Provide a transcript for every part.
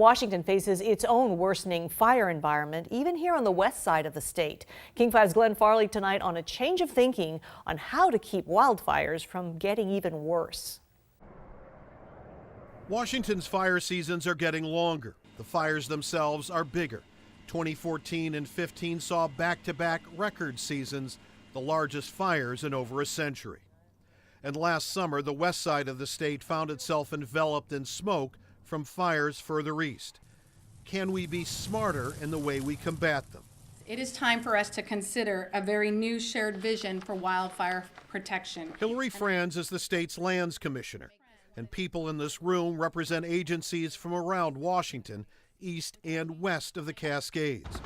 Washington faces its own worsening fire environment, even here on the west side of the state. King 5's Glenn Farley tonight on a change of thinking on how to keep wildfires from getting even worse. Washington's fire seasons are getting longer. The fires themselves are bigger. 2014 and 15 saw back-to-back record seasons, the largest fires in over a century. And last summer, the west side of the state found itself enveloped in smoke from fires further east. Can we be smarter in the way we combat them? It is time for us to consider a very new shared vision for wildfire protection. Hillary Franz is the state's lands commissioner, and people in this room represent agencies from around Washington, east and west of the Cascades.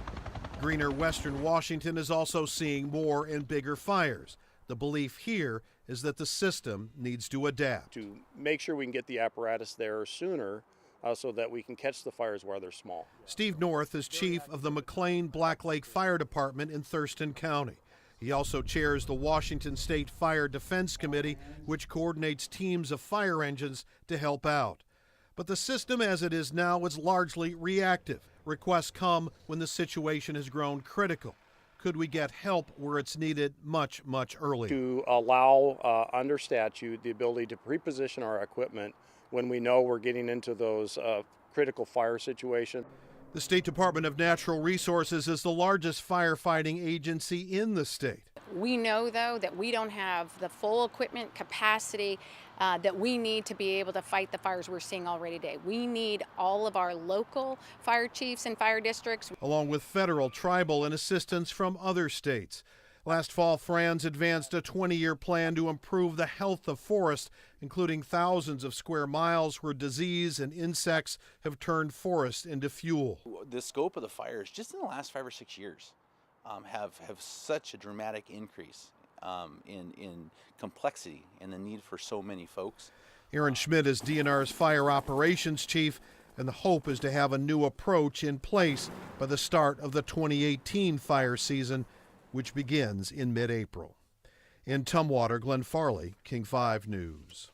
Greener western Washington is also seeing more and bigger fires. The belief here is that the system needs to adapt. To make sure we can get the apparatus there sooner so that we can catch the fires while they're small. Steve North is chief of the McLean Black Lake Fire Department in Thurston County. He also chairs the Washington State Fire Defense Committee, which coordinates teams of fire engines to help out. But the system as it is now is largely reactive. Requests come when the situation has grown critical. Could we get help where it's needed much earlier? To allow under statute the ability to pre-position our equipment when we know we're getting into those critical fire situations. The State Department of Natural Resources is the largest firefighting agency in the state. We know, though, that we don't have the full equipment capacity that we need to be able to fight the fires we're seeing already today. We need all of our local fire chiefs and fire districts, along with federal, tribal, and assistance from other states. Last fall, Franz advanced a 20-year plan to improve the health of forests, including thousands of square miles where disease and insects have turned forests into fuel. The scope of the fires just in the last 5 or 6 years have such a dramatic increase in complexity and the need for so many folks. Aaron Schmidt is DNR's fire operations chief, and the hope is to have a new approach in place by the start of the 2018 fire season, which begins in mid-April. In Tumwater, Glenn Farley, King 5 News.